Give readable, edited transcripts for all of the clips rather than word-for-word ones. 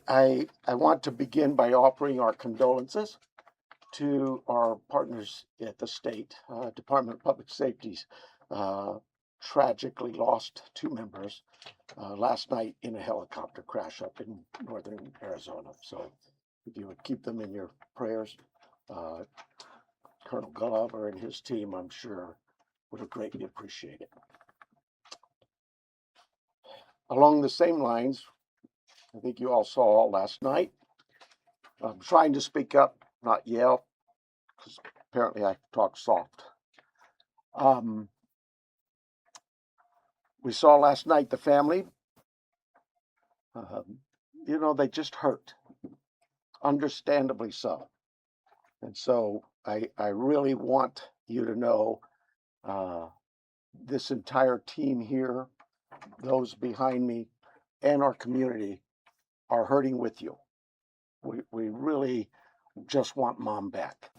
I want to begin by offering our condolences to our partners at the state. Department of Public Safety's tragically lost two members last night in a helicopter crash up in northern Arizona. So if you would keep them in your prayers, Colonel Glover and his team, I'm sure, would have greatly appreciate it. Along the same lines, I think you all saw last night, I'm trying to speak up, not yell, because apparently I talk soft. We saw last night the family, they just hurt, understandably so. And so I really want you to know this entire team here, those behind me, and our community are hurting with you. We really just want Mom back,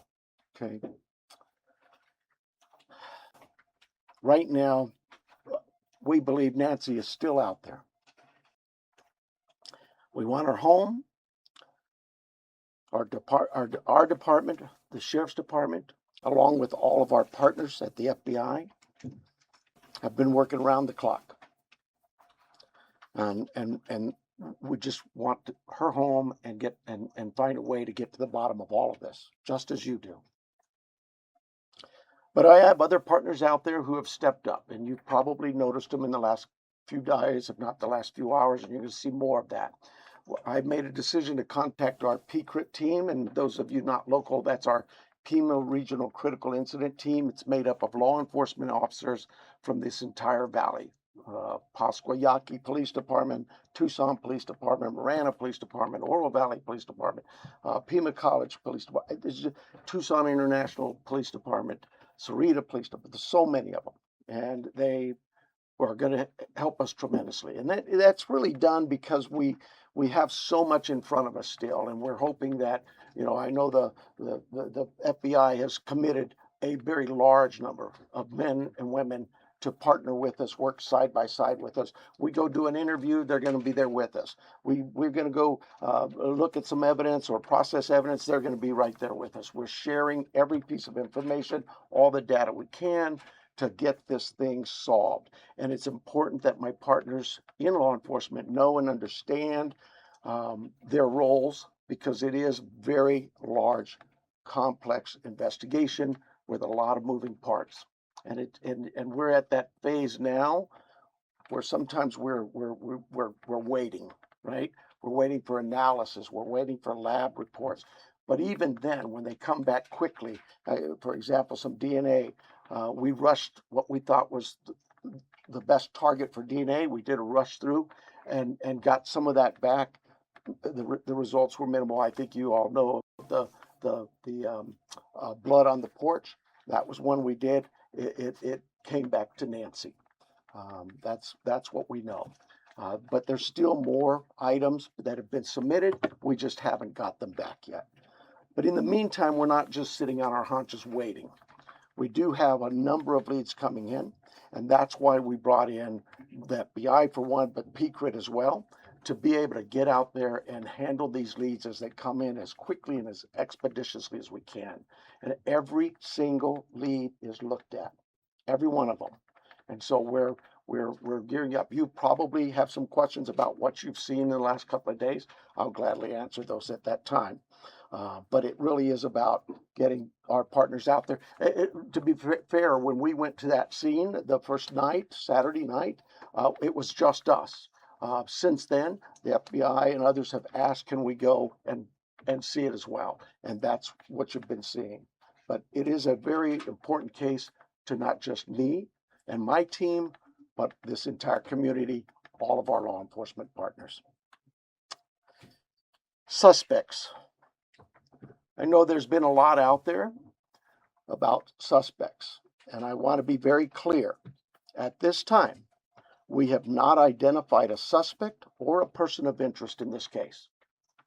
okay? Right now, we believe Nancy is still out there. We want her home. Our department, the Sheriff's Department, along with all of our partners at the FBI, have been working around the clock. And we just want her home and find a way to get to the bottom of all of this, just as you do. But I have other partners out there who have stepped up, and you've probably noticed them in the last few days, if not the last few hours, and you're going to see more of that. I've made a decision to contact our PCRIT team, and those of you not local, that's our Pima Regional Critical Incident Team. It's made up of law enforcement officers from this entire valley. Pasquayaki Police Department, Tucson Police Department, Marana Police Department, Oro Valley Police Department, Pima College Police Department, Tucson International Police Department, Sarita Police Department. There's so many of them, and they are going to help us tremendously. And that's really done because we have so much in front of us still, and we're hoping that, I know the FBI has committed a very large number of men and women to partner with us, work side by side with us. We go do an interview, they're going to be there with us. We're going to go look at some evidence or process evidence, they're going to be right there with us. We're sharing every piece of information, all the data we can to get this thing solved. And it's important that my partners in law enforcement know and understand their roles, because it is very large, complex investigation with a lot of moving parts. And we're at that phase now where sometimes we're waiting, right? We're waiting for analysis. We're waiting for lab reports. But even then, when they come back quickly, for example, some DNA, we rushed what we thought was the best target for DNA. We did a rush through and got some of that back. The results were minimal. I think you all know the blood on the porch. That was one we did. It came back to Nancy. That's what we know. But there's still more items that have been submitted. We just haven't got them back yet. But in the meantime, we're not just sitting on our haunches waiting. We do have a number of leads coming in, and that's why we brought in the FBI for one, but PCRIT as well, to be able to get out there and handle these leads as they come in as quickly and as expeditiously as we can. And every single lead is looked at, every one of them. And so we're gearing up. You probably have some questions about what you've seen in the last couple of days. I'll gladly answer those at that time. But it really is about getting our partners out there. To be fair, when we went to that scene the first night, Saturday night, it was just us. Since then, the FBI and others have asked, can we go and see it as well? And that's what you've been seeing. But it is a very important case to not just me and my team, but this entire community, all of our law enforcement partners. Suspects. I know there's been a lot out there about suspects, and I want to be very clear. At this time, we have not identified a suspect or a person of interest in this case.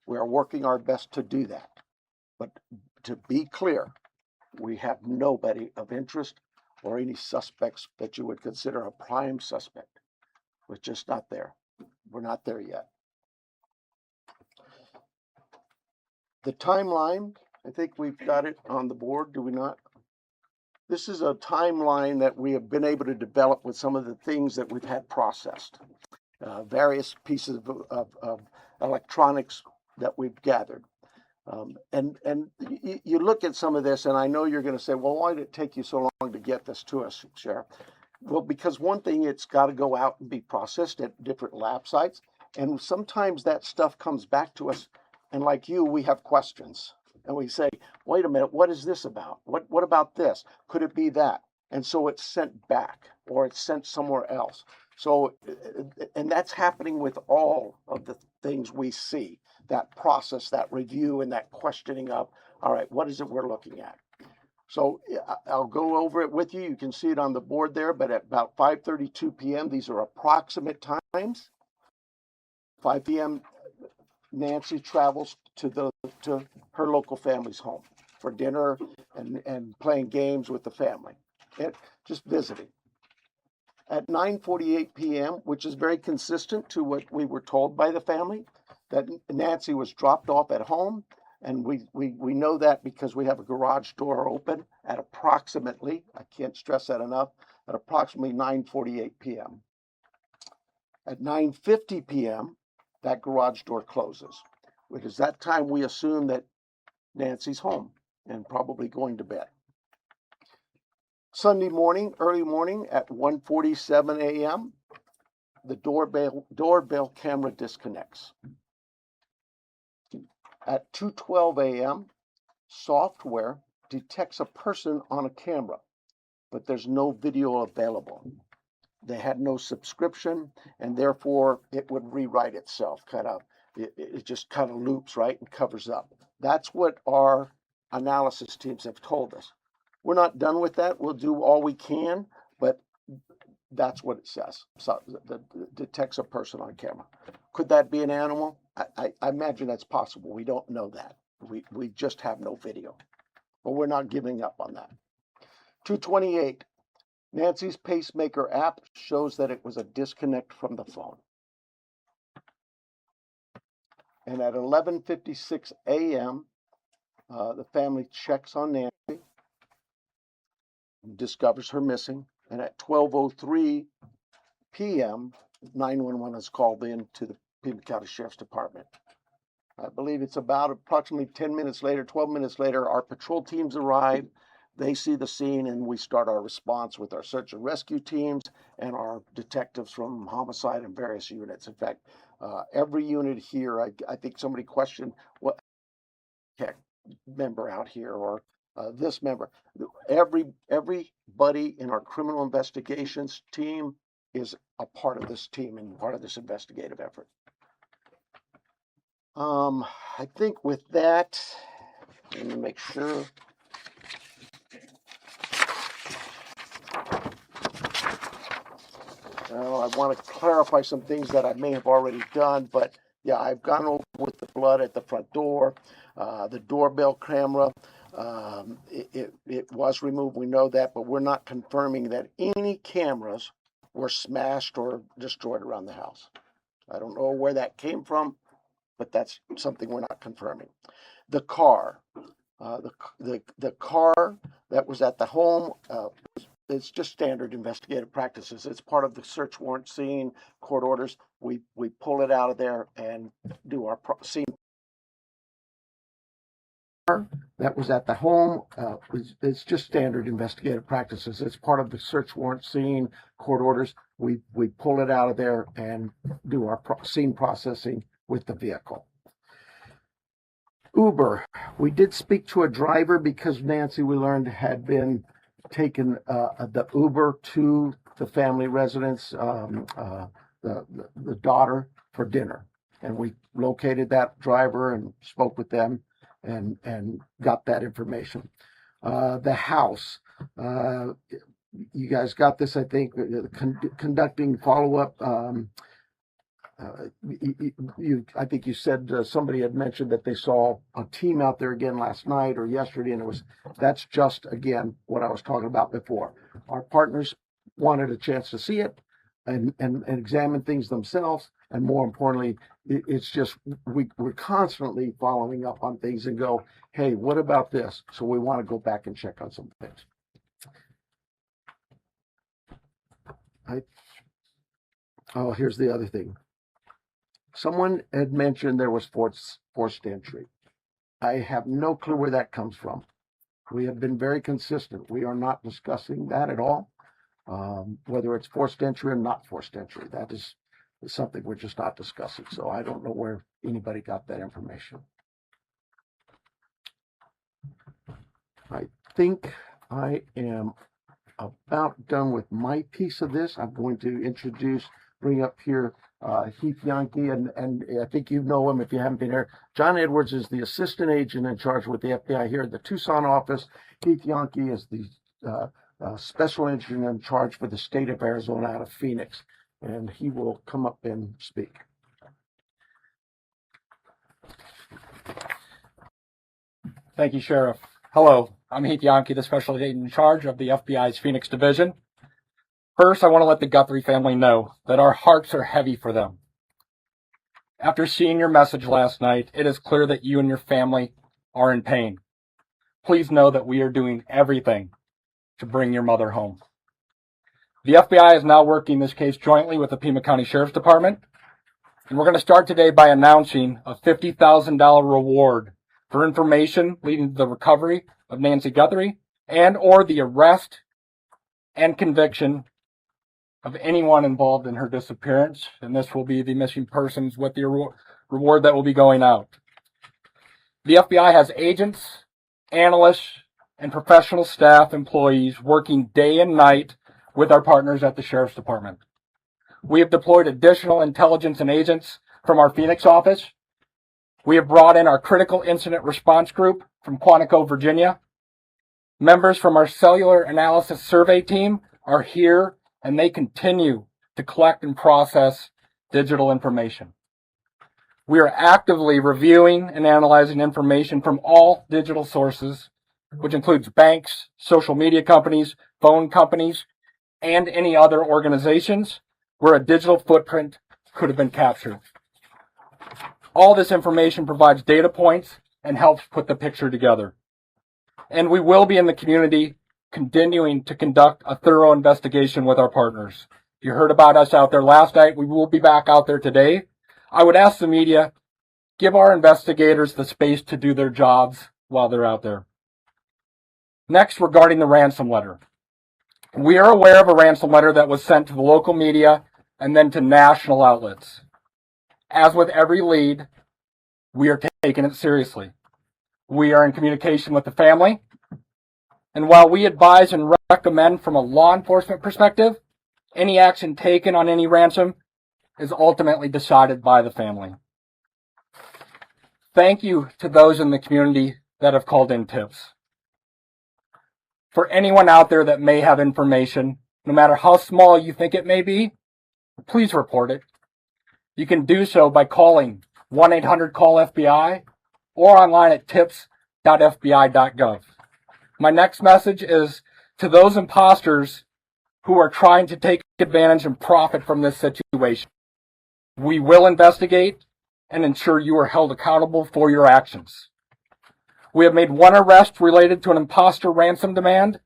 We are working our best to do that. But to be clear, we have nobody of interest or any suspects that you would consider a prime suspect. We're just not there. We're not there yet. The timeline, I think we've got it on the board, do we not? This is a timeline that we have been able to develop with some of the things that we've had processed, various pieces of electronics that we've gathered. And you look at some of this, and I know you're going to say, well, why did it take you so long to get this to us, Sheriff? Well, because one thing, it's got to go out and be processed at different lab sites. And sometimes that stuff comes back to us. And like you, we have questions. And we say, wait a minute, what is this about? What about this? Could it be that? And so it's sent back or it's sent somewhere else. So, and that's happening with all of the things we see, that process, that review, and that questioning of, all right, what is it we're looking at? So I'll go over it with you. You can see it on the board there, but at about 5:32 p.m., these are approximate times. 5 p.m., Nancy travels to her local family's home for dinner and playing games with the family, just visiting. At 9:48 p.m., which is very consistent to what we were told by the family, that Nancy was dropped off at home. And we know that because we have a garage door open at approximately, I can't stress that enough, at approximately 9:48 p.m. At 9:50 p.m., that garage door closes, which is that time we assume that Nancy's home and probably going to bed. Sunday morning, early morning at 1:47 a.m., the doorbell camera disconnects. At 2:12 a.m., software detects a person on a camera, but there's no video available. They had no subscription, and therefore it would rewrite itself. It just kind of loops, right, and covers up. That's what our analysis teams have told us. We're not done with that. We'll do all we can, but that's what it says. So that detects a person on camera. Could that be an animal? I imagine that's possible. We don't know that. We just have no video, but we're not giving up on that. 2:28, Nancy's pacemaker app shows that it was a disconnect from the phone. And at 11:56 a.m., the family checks on Nancy, discovers her missing, and at 12:03 p.m., 911 is called in to the Pima County Sheriff's Department. I believe it's about approximately 10 minutes later, 12 minutes later, our patrol teams arrive. They see the scene, and we start our response with our search and rescue teams and our detectives from homicide and various units. In fact, every unit here, I think somebody questioned what member out here or this member. Everybody in our criminal investigations team is a part of this team and part of this investigative effort. I think with that, let me make sure. I want to clarify some things that I may have already done, but yeah, I've gone over with the blood at the front door, the doorbell camera. It was removed, we know that, but we're not confirming that any cameras were smashed or destroyed around the house. I don't know where that came from, but that's something we're not confirming. The car, the car that was at the home, it's just standard investigative practices. It's part of the search warrant scene, court orders. We pull it out of there and do our scene. That was at the home. It's just standard investigative practices. It's part of the search warrant scene, court orders. We pull it out of there and do our scene processing with the vehicle. Uber. We did speak to a driver because Nancy, we learned, had been taken the Uber to the family residence, the daughter, for dinner. And we located that driver and spoke with them and got that information. The house. You guys got this, I think, conducting follow-up. I think you said somebody had mentioned that they saw a team out there again last night or yesterday, and that's just, again, what I was talking about before. Our partners wanted a chance to see it and examine things themselves, and more importantly, it's just we're constantly following up on things and go, hey, what about this? So we want to go back and check on some things. Oh, here's the other thing. Someone had mentioned there was forced entry. I have no clue where that comes from. We have been very consistent. We are not discussing that at all. Whether it's forced entry or not forced entry, that is something we're just not discussing. So I don't know where anybody got that information. I think I am about done with my piece of this. I'm going to bring up here Heath Yankee, and I think you know him if you haven't been here. John Edwards is the assistant agent in charge with the FBI here at the Tucson office. Heath Yankee is the special agent in charge for the state of Arizona out of Phoenix, and he will come up and speak. Thank you, Sheriff. Hello, I'm Heath Yankee, the special agent in charge of the FBI's Phoenix Division. First, I want to let the Guthrie family know that our hearts are heavy for them. After seeing your message last night, it is clear that you and your family are in pain. Please know that we are doing everything to bring your mother home. The FBI is now working this case jointly with the Pima County Sheriff's Department, and we're going to start today by announcing a $50,000 reward for information leading to the recovery of Nancy Guthrie and or the arrest and conviction of anyone involved in her disappearance, and this will be the missing persons with the reward that will be going out. The FBI has agents, analysts, and professional staff employees working day and night with our partners at the Sheriff's Department. We have deployed additional intelligence and agents from our Phoenix office. We have brought in our critical incident response group from Quantico, Virginia. Members from our cellular analysis survey team are here, and they continue to collect and process digital information. We are actively reviewing and analyzing information from all digital sources, which includes banks, social media companies, phone companies, and any other organizations where a digital footprint could have been captured. All this information provides data points and helps put the picture together. And we will be in the community continuing to conduct a thorough investigation with our partners. You heard about us out there last night. We will be back out there today. I would ask the media, give our investigators the space to do their jobs while they're out there. Next, regarding the ransom letter. We are aware of a ransom letter that was sent to the local media and then to national outlets. As with every lead, we are taking it seriously. We are in communication with the family, and while we advise and recommend from a law enforcement perspective, any action taken on any ransom is ultimately decided by the family. Thank you to those in the community that have called in tips. For anyone out there that may have information, no matter how small you think it may be, please report it. You can do so by calling 1-800-CALL-FBI or online at tips.fbi.gov. My next message is to those imposters who are trying to take advantage and profit from this situation. We will investigate and ensure you are held accountable for your actions. We have made one arrest related to an imposter ransom demand,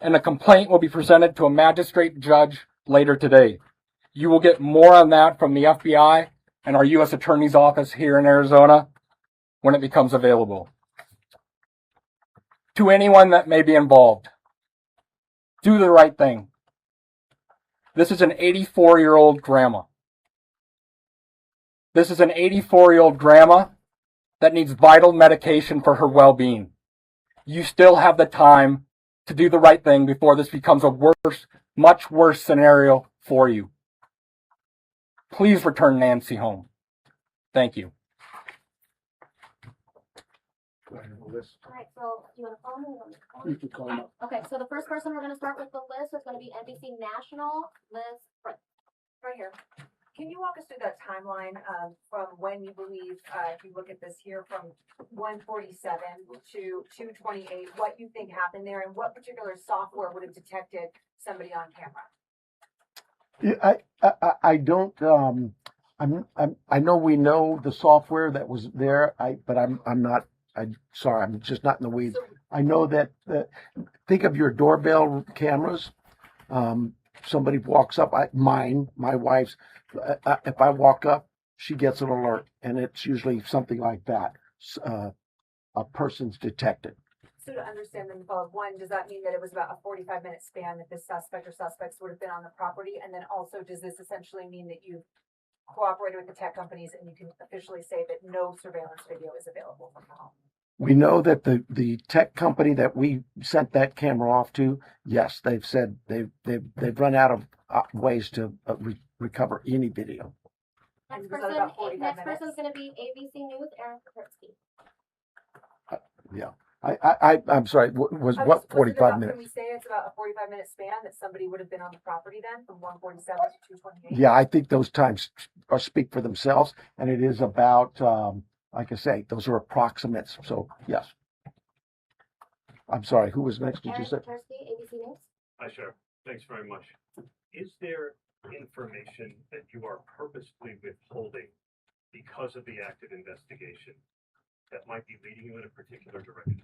and a complaint will be presented to a magistrate judge later today. You will get more on that from the FBI and our U.S. Attorney's Office here in Arizona when it becomes available. To anyone that may be involved, do the right thing. This is an 84-year-old grandma. This is an 84-year-old grandma that needs vital medication for her well-being. You still have the time to do the right thing before this becomes a much worse scenario for you. Please return Nancy home. Thank you. All right, so do you want to call me? You can call them up. Okay, so the first person we're going to start with the list is going to be NBC National, Liz Fritz. Right here. Can you walk us through that timeline from when you believe, if you look at this here, from 147 to 228, what you think happened there and what particular software would have detected somebody on camera? I don't I know we know the software that was there. But I'm not. Sorry, I'm just not in the weeds. So, I know that. Think of your doorbell cameras. Somebody walks up. My wife's. If I walk up, she gets an alert, and it's usually something like that. A person's detected. so to understand then, one, does that mean that it was about a 45-minute span that the suspect or suspects would have been on the property? And then also, does this essentially mean that you've cooperated with the tech companies and you can officially say that no surveillance video is available from the home? We know that the tech company that we sent that camera off to, yes, they've said they've run out of ways to recover any video. And Next was that person, about 45 next minutes? person's gonna be ABC News, Aaron Kapritsky. Yeah, I'm sorry. Was I what was it 45 about- minutes? Can we say it's about a 45-minute span that somebody would have been on the property then, from 147 to 228? Yeah, I think those times speak for themselves, and it is about like I say, those are approximates. So yes. I'm sorry. Who was next? Did you Aaron say? Kapritsky, ABC News. Hi, Sheriff. Thanks very much. Is there information that you are purposefully withholding because of the active investigation that might be leading you in a particular direction?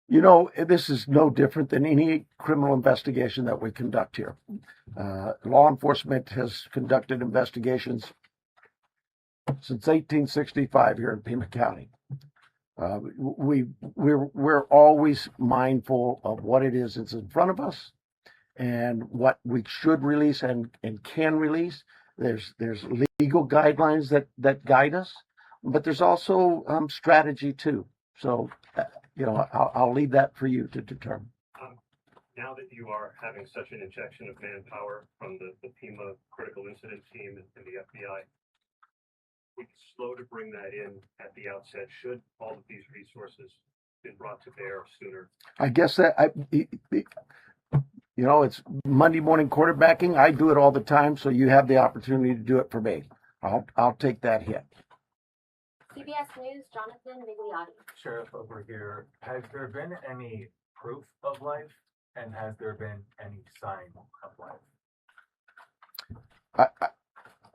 You know, this is no different than any criminal investigation that we conduct here. Law enforcement has conducted investigations since 1865 here in Pima County. We're always mindful of what it is that's in front of us and what we should release and can release. There's legal guidelines that guide us, but there's also strategy too. So, I'll leave that for you to determine. Now that you are having such an injection of manpower from the Pima critical incident team and the FBI, we slow to bring that in at the outset. Should all of these resources been brought to bear sooner? I guess that it's Monday morning quarterbacking. I do it all the time, so you have the opportunity to do it for me. I'll take that hit. CBS News, Jonathan Migliotti. Sheriff, over here, has there been any proof of life, and has there been any sign of life?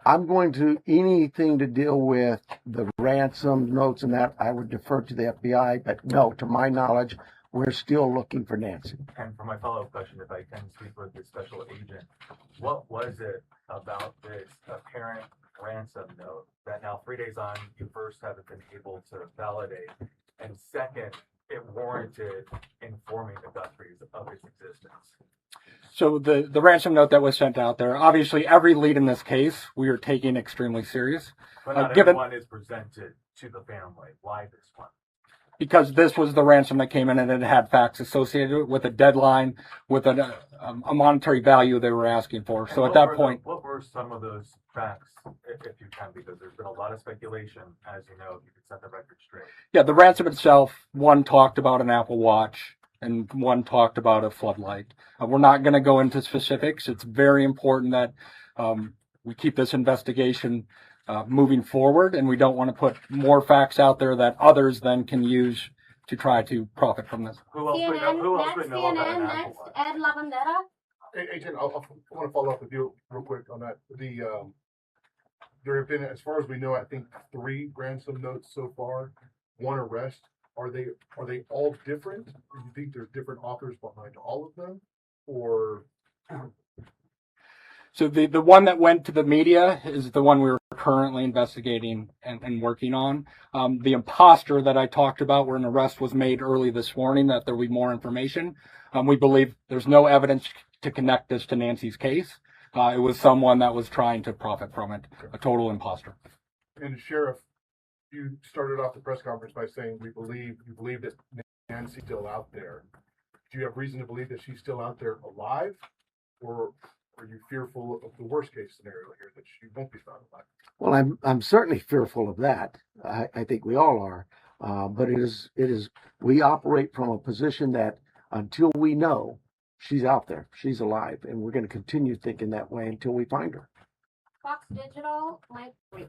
I'm going to anything to deal with the ransom notes and that I would defer to the FBI, but no, to my knowledge, we're still looking for Nancy. And for my follow-up question, if I can speak with the special agent, what was it about this apparent ransom note that now 3 days on, you first haven't been able to validate, and second, it warranted informing the Guthries of its existence? So the ransom note that was sent out there, obviously every lead in this case we are taking extremely serious. But not Given- everyone is presented to the family. Why this one? Because this was the ransom that came in and it had facts associated with a deadline, with a monetary value they were asking for. So at that point, what were some of those facts, if you can, because there's been a lot of speculation, as you know, if you could set the record straight. yeah, the ransom itself, one talked about an Apple Watch and one talked about a floodlight. We're not going to go into specifics. It's very important that we keep this investigation moving forward, and we don't want to put more facts out there that others then can use to try to profit from this. Who else would know, who else would know about an CNN, Apple next, Watch? Ed Lavandera. Hey, Agent, I want to follow up with you real quick on that. There have been, as far as we know, I think 3 ransom notes so far, 1 arrest. Are they all different? Do you think there's different authors behind all of them, or? So the one that went to the media is the one we're currently investigating and working on. The imposter that I talked about, where an arrest was made early this morning, that there will be more information. We believe there's no evidence to connect this to Nancy's case. It was someone that was trying to profit from it, a total imposter. And Sheriff, you started off the press conference by saying you believe that Nancy's still out there. Do you have reason to believe that she's still out there alive, or are you fearful of the worst case scenario here, that she won't be found alive? Well, I'm certainly fearful of that. I think we all are. But it is we operate from a position that until we know she's out there, she's alive, and we're going to continue thinking that way until we find her. Fox Digital, Mike Reese.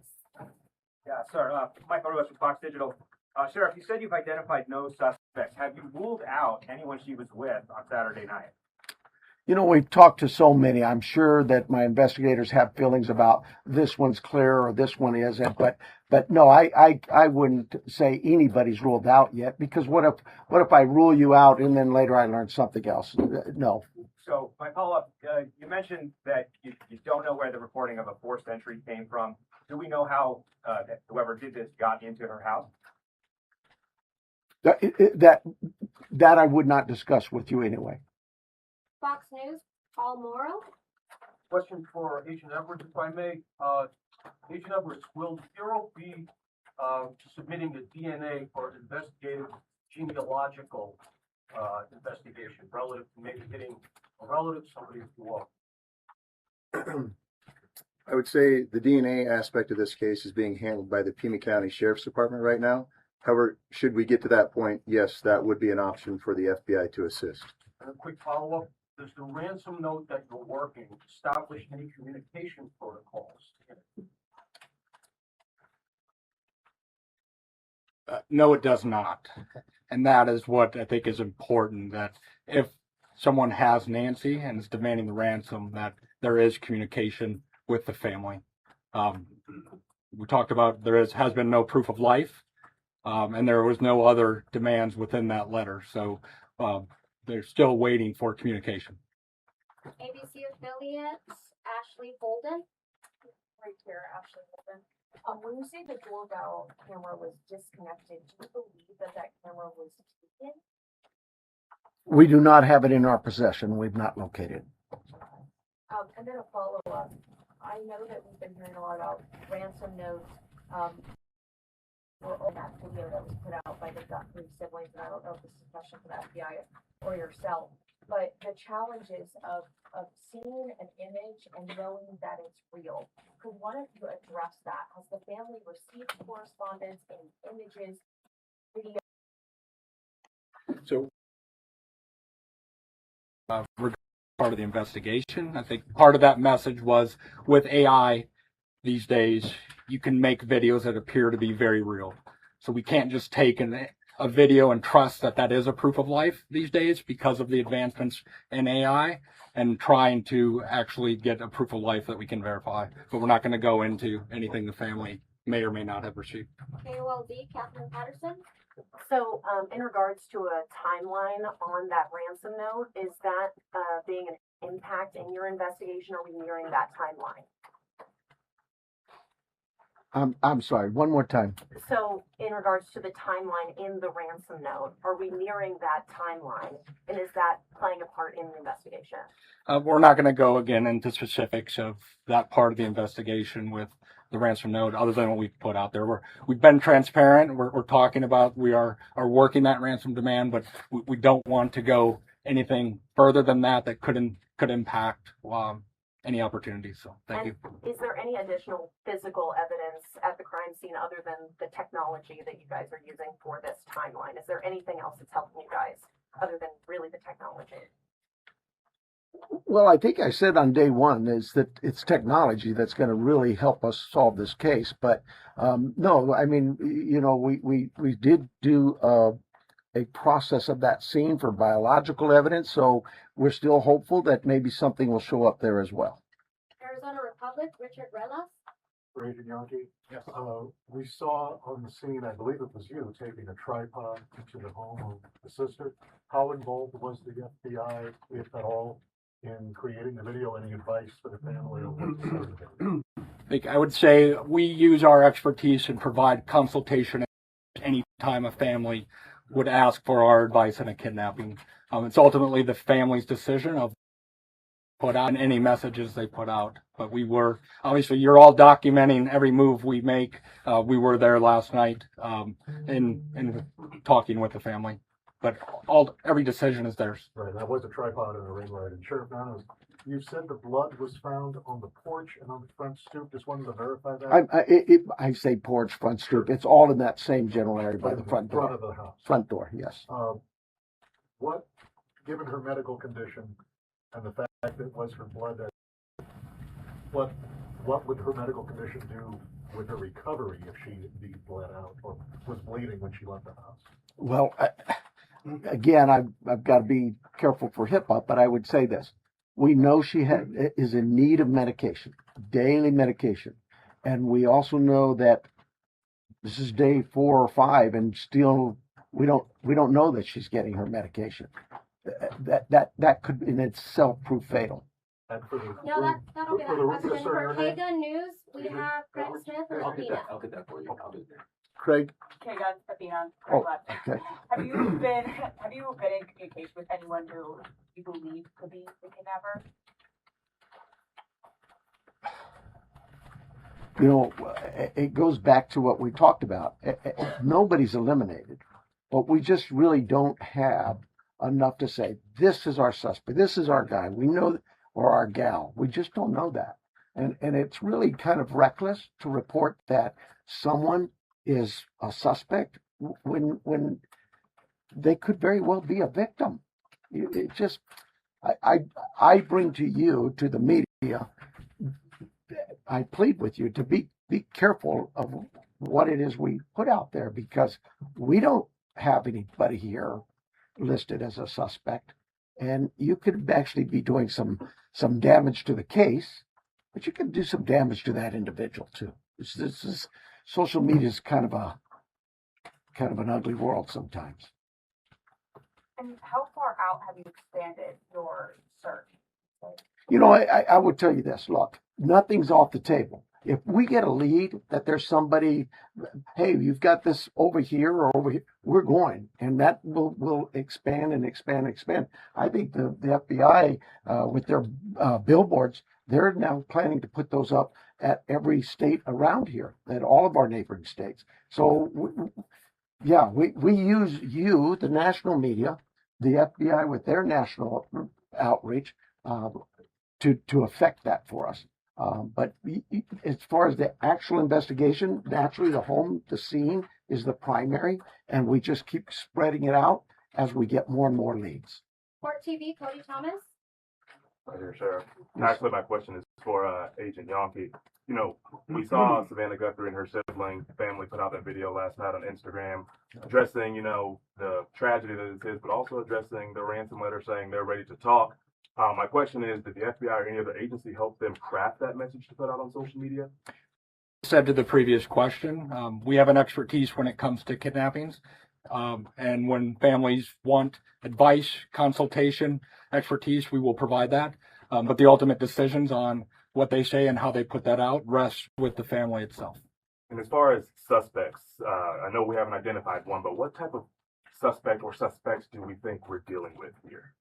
Yeah, sir. Mike Lewis from Fox Digital. Sheriff, you said you've identified no suspects. Have you ruled out anyone she was with on Saturday night? You know, we've talked to so many. I'm sure that my investigators have feelings about this one's clear or this one isn't. But no, I wouldn't say anybody's ruled out yet, because what if I rule you out and then later I learn something else? No. So my follow-up, you mentioned that you don't know where the reporting of a forced entry came from. Do we know how whoever did this got into her house? That I would not discuss with you anyway. Fox News, Paul Morrow. Question for Agent Edwards, if I may. Agent Edwards, will the Bureau be submitting a DNA or investigative genealogical investigation relative to maybe hitting a relative, somebody who walked? I would say the DNA aspect of this case is being handled by the Pima County Sheriff's Department right now. However, should we get to that point, yes, that would be an option for the FBI to assist. And a quick follow-up, does the ransom note that you're working establish any communication protocols? No, it does not. And that is what I think is important, that if someone has Nancy and is demanding the ransom, that there is communication with the family. We talked about has been no proof of life, and there was no other demands within that letter. So they're still waiting for communication. ABC affiliates, Ashley Holden. Right here, Ashley Holden. When you say the doorbell camera was disconnected, do you believe that camera was taken? We do not have it in our possession. We've not located it. And then a follow-up. I know that we've been hearing a lot about ransom notes, or that video that was put out by the Guthrie siblings, and I don't know if this is a question for the FBI or yourself, but the challenges of seeing an image and knowing that it's real. Could one of you address that? Has the family received correspondence and images, video? So, regarding part of the investigation, I think part of that message was, with AI these days, you can make videos that appear to be very real. So we can't just take a video and trust that is a proof of life these days, because of the advancements in AI and trying to actually get a proof of life that we can verify. But we're not going to go into anything the family may or may not have received. KOLD, Catherine Patterson. So, in regards to a timeline on that ransom note, is that being an impact in your investigation? Are we nearing that timeline? I'm sorry, one more time. So, in regards to the timeline in the ransom note, are we nearing that timeline? And is that playing a part in the investigation? We're not going to go again into specifics of that part of the investigation with the ransom note, other than what we've put out there. We've been transparent. We're talking about we are working that ransom demand, but we don't want to go anything further than that could impact any opportunities. So thank you. Is there any additional physical evidence at the crime scene other than the technology that you guys are using for this timeline? Is there anything else that's helping you guys other than really the technology? Well, I think I said on day one is that it's technology that's going to really help us solve this case. But no, I mean, you know, we did do a process of that scene for biological evidence, so we're still hopeful that maybe something will show up there as well. Arizona Republic, Richard Relas. Agent Yankee? Yes. We saw on the scene, I believe it was you, taking a tripod into the home of the sister. How involved was the FBI, if at all, in creating the video? Any advice for the family or what? I would say we use our expertise and provide consultation any time a family would ask for our advice in a kidnapping. It's ultimately the family's decision of put out any messages they put out. But we were, obviously, you're all documenting every move we make. We were there last night in talking with the family. But every decision is theirs. Right, that was a tripod and a ring light. And Sheriff Manos, you said the blood was found on the porch and on the front stoop. Just wanted to verify that. I say porch, front stoop. It's all in that same general area by the front door. Front of the house. Front door, yes. What, given her medical condition and the fact that it was her blood, what would her medical condition do with her recovery if she indeed bled out or was bleeding when she left the house? Well, again, I've got to be careful for HIPAA, but I would say this. We know she is in need of medication, daily medication. And we also know that this is day 4 or 5 and still we don't know that she's getting her medication. That could in itself prove fatal. No, that'll be that question. For KGUN News, we have Craig Smith and Athena. I'll get that for you. I'll do that. Craig? Okay, guys, Athena. Oh, okay. Have you been in communication with anyone who you believe could be the kidnapper? You know, it goes back to what we talked about. Nobody's eliminated, but we just really don't have enough to say, this is our suspect, this is our guy, we know, or our gal. We just don't know that. And it's really kind of reckless to report that someone is a suspect when they could very well be a victim. It just, I bring to you, to the media, I plead with you to be careful of what it is we put out there, because we don't have anybody here listed as a suspect, and you could actually be doing some damage to the case, but you can do some damage to that individual too. This is social media is kind of an ugly world sometimes. And how far out have you expanded your search? You know, I would tell you this, look, nothing's off the table. If we get a lead that there's somebody, hey, you've got this over here or over here, we're going. And that will expand and expand and expand. I think the FBI, with their billboards, they're now planning to put those up at every state around here, at all of our neighboring states. So, we use you, the national media, the FBI with their national outreach, to affect that for us. But as far as the actual investigation, naturally the scene is the primary, and we just keep spreading it out as we get more and more leads. Court TV, Cody Thomas. Right here, Sheriff. Actually, my question is for Agent Yonke. You know, we saw Savannah Guthrie and her sibling family put out that video last night on Instagram addressing, you know, the tragedy that it is, but also addressing the ransom letter saying they're ready to talk. My question is, did the FBI or any other agency help them craft that message to put out on social media? Said to the previous question, we have an expertise when it comes to kidnappings. And when families want advice, consultation, expertise, we will provide that. But the ultimate decisions on what they say and how they put that out rests with the family itself. And as far as suspects, I know we haven't identified one, but what type of suspect or suspects do we think we're dealing with here?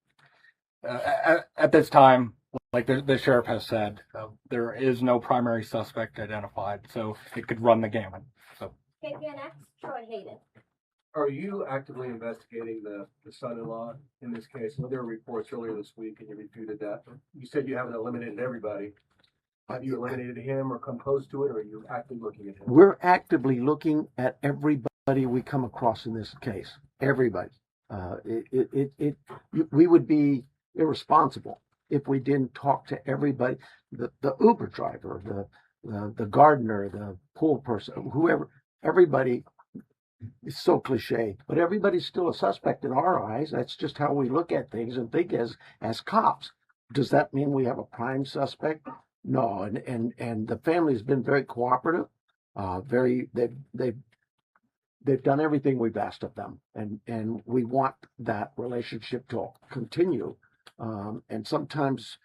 At this time, like the sheriff has said, there is no primary suspect identified, so it could run the gamut. So, KPNX, Troy Hayden. Are you actively investigating the son-in-law in this case? Well, there were reports earlier this week and you refuted that. You said you haven't eliminated everybody. Have you eliminated him or come close to it, or are you actively looking at him? We're actively looking at everybody we come across in this case. Everybody. We would be irresponsible if we didn't talk to everybody. The Uber driver, the gardener, the pool person, whoever. Everybody. It's so cliche, but everybody's still a suspect in our eyes. That's just how we look at things and think as cops. Does that mean we have a prime suspect? No, and the family has been very cooperative. They've done everything we've asked of them, and we want that relationship to continue. And sometimes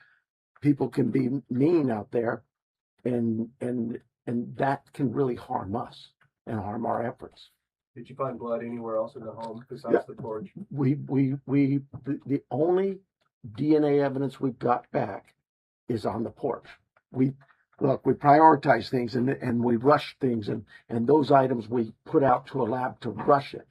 people can be mean out there, and that can really harm us and harm our efforts. Did you find blood anywhere else in the home besides the porch? The only DNA evidence we've got back is on the porch. We prioritize things and we rush things, and those items we put out to a lab to rush it.